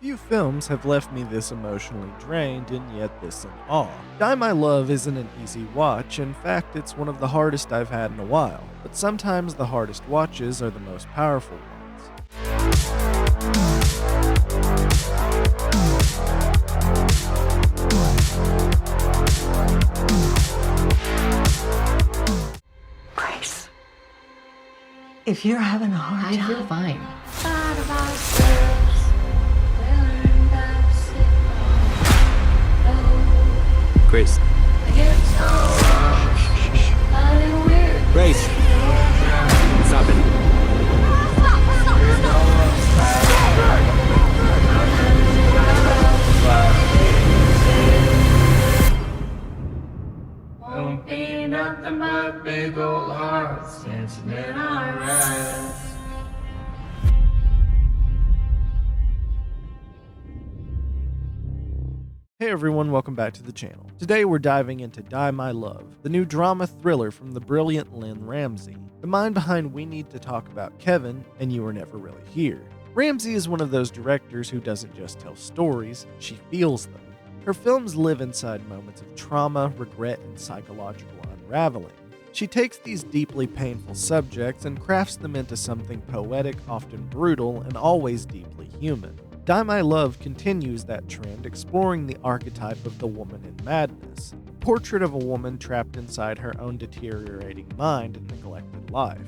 Few films have left me this emotionally drained and yet this in awe. Die My Love isn't an easy watch, in fact, it's one of the hardest I've had in a while, but sometimes the hardest watches are the most powerful ones. Grace, if you're having a hard I time, feel fine. Grace. Grace. Stop it. Won't be nothing but big old hearts dancing in our eyes. Hey everyone, welcome back to the channel. Today we're diving into Die My Love, the new drama thriller from the brilliant Lynne Ramsay, the mind behind We Need to Talk About Kevin and You Were Never Really Here. Ramsay is one of those directors who doesn't just tell stories, she feels them. Her films live inside moments of trauma, regret, and psychological unraveling. She takes these deeply painful subjects and crafts them into something poetic, often brutal, and always deeply human. Die My Love continues that trend, exploring the archetype of the woman in madness, a portrait of a woman trapped inside her own deteriorating mind and neglected life.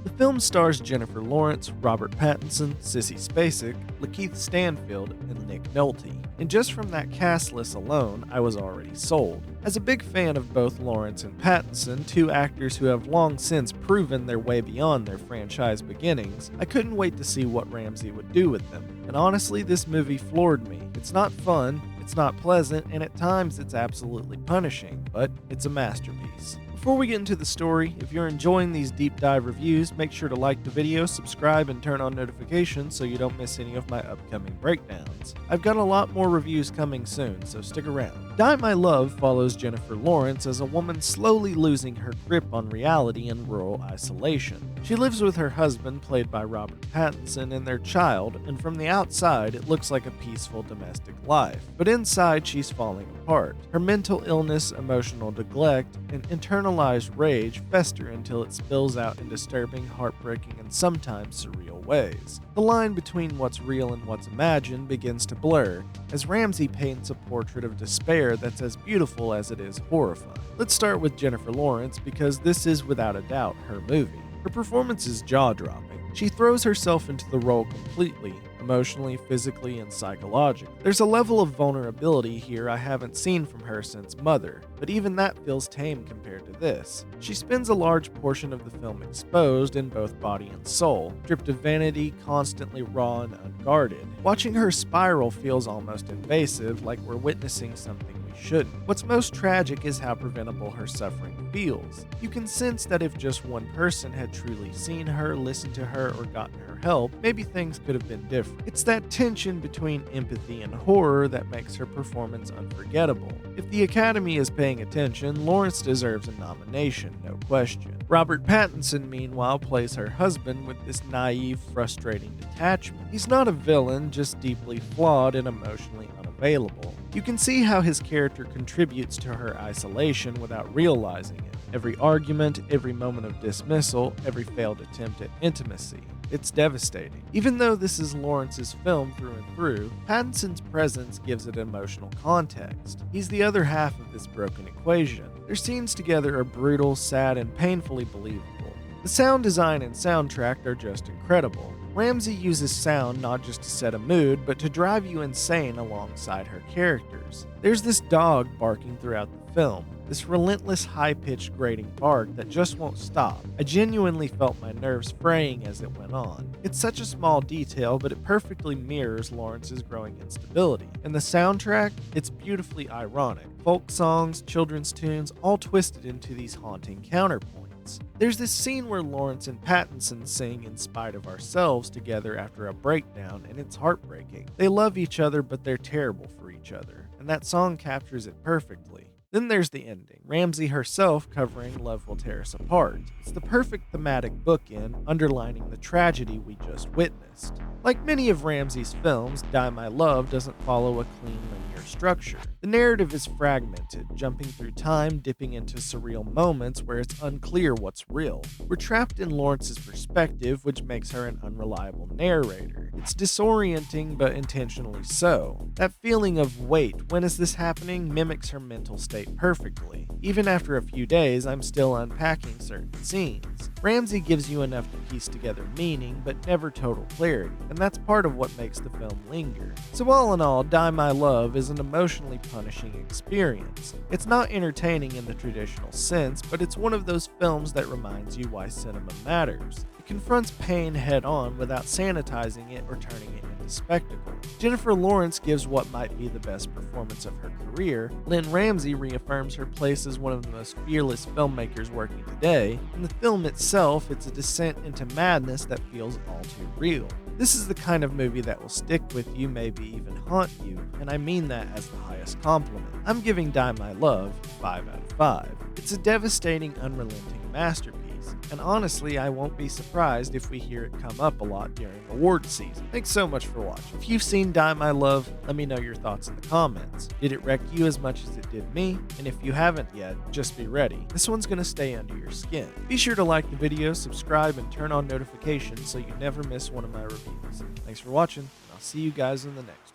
The film stars Jennifer Lawrence, Robert Pattinson, Sissy Spacek, Lakeith Stanfield, and Nick Nolte. And just from that cast list alone, I was already sold. As a big fan of both Lawrence and Pattinson, two actors who have long since proven their way beyond their franchise beginnings, I couldn't wait to see what Ramsay would do with them. And honestly, this movie floored me. It's not fun, it's not pleasant, and at times it's absolutely punishing, but it's a masterpiece. Before we get into the story, if you're enjoying these deep dive reviews, make sure to like the video, subscribe, and turn on notifications so you don't miss any of my upcoming breakdowns. I've got a lot more reviews coming soon, so stick around. Die My Love follows Jennifer Lawrence as a woman slowly losing her grip on reality in rural isolation. She lives with her husband, played by Robert Pattinson, and their child, and from the outside, it looks like a peaceful domestic life. But inside, she's falling apart. Her mental illness, emotional neglect, and internalized rage fester until it spills out in disturbing, heartbreaking, and sometimes surreal ways. The line between what's real and what's imagined begins to blur, as Ramsay paints a portrait of despair that's as beautiful as it is horrifying. Let's start with Jennifer Lawrence, because this is without a doubt her movie. Her performance is jaw-dropping. She throws herself into the role completely, emotionally, physically, and psychologically. There's a level of vulnerability here I haven't seen from her since Mother, but even that feels tame compared to this. She spends a large portion of the film exposed in both body and soul, stripped of vanity, constantly raw and unguarded. Watching her spiral feels almost invasive, like we're witnessing something we shouldn't. What's most tragic is how preventable her suffering feels. You can sense that if just one person had truly seen her, listened to her, or gotten her help, maybe things could have been different. It's that tension between empathy and horror that makes her performance unforgettable. If the Academy is paying attention, Lawrence deserves a nomination, no question. Robert Pattinson, meanwhile, plays her husband with this naive, frustrating detachment. He's not a villain, just deeply flawed and emotionally unavailable. You can see how his character contributes to her isolation without realizing it. Every argument, every moment of dismissal, every failed attempt at intimacy. It's devastating. Even though this is Lawrence's film through and through, Pattinson's presence gives it emotional context. He's the other half of this broken equation. Their scenes together are brutal, sad, and painfully believable. The sound design and soundtrack are just incredible. Ramsay uses sound not just to set a mood, but to drive you insane alongside her characters. There's this dog barking throughout the film, this relentless high-pitched grating bark that just won't stop. I genuinely felt my nerves fraying as it went on. It's such a small detail, but it perfectly mirrors Lawrence's growing instability. And the soundtrack, it's beautifully ironic. Folk songs, children's tunes, all twisted into these haunting counterpoints. There's this scene where Lawrence and Pattinson sing In Spite of Ourselves together after a breakdown, and it's heartbreaking. They love each other, but they're terrible for each other, and that song captures it perfectly. Then there's the ending, Ramsay herself covering Love Will Tear Us Apart. It's the perfect thematic bookend, underlining the tragedy we just witnessed. Like many of Ramsay's films, Die My Love doesn't follow a clean linear structure. The narrative is fragmented, jumping through time, dipping into surreal moments where it's unclear what's real. We're trapped in Lawrence's perspective, which makes her an unreliable narrator. It's disorienting, but intentionally so. That feeling of, wait, when is this happening, mimics her mental state perfectly. Even after a few days, I'm still unpacking certain scenes. Ramsay gives you enough to piece together meaning, but never total clarity, and that's part of what makes the film linger. So all in all, Die My Love is an emotionally punishing experience. It's not entertaining in the traditional sense, but it's one of those films that reminds you why cinema matters. It confronts pain head-on without sanitizing it or turning it into spectacle. Jennifer Lawrence gives what might be the best performance of her career, Lynne Ramsay reaffirms her place as one of the most fearless filmmakers working today, and the film itself, it's a descent into madness that feels all too real. This is the kind of movie that will stick with you, maybe even haunt you, and I mean that as the highest compliment. I'm giving Die My Love 5 out of 5. It's a devastating, unrelenting masterpiece, and honestly, I won't be surprised if we hear it come up a lot during awards season. Thanks so much for watching. If you've seen Die My Love, let me know your thoughts in the comments. Did it wreck you as much as it did me? And if you haven't yet, just be ready. This one's gonna stay under your skin. Be sure to like the video, subscribe, and turn on notifications so you never miss one of my reviews. Thanks for watching, and I'll see you guys in the next one.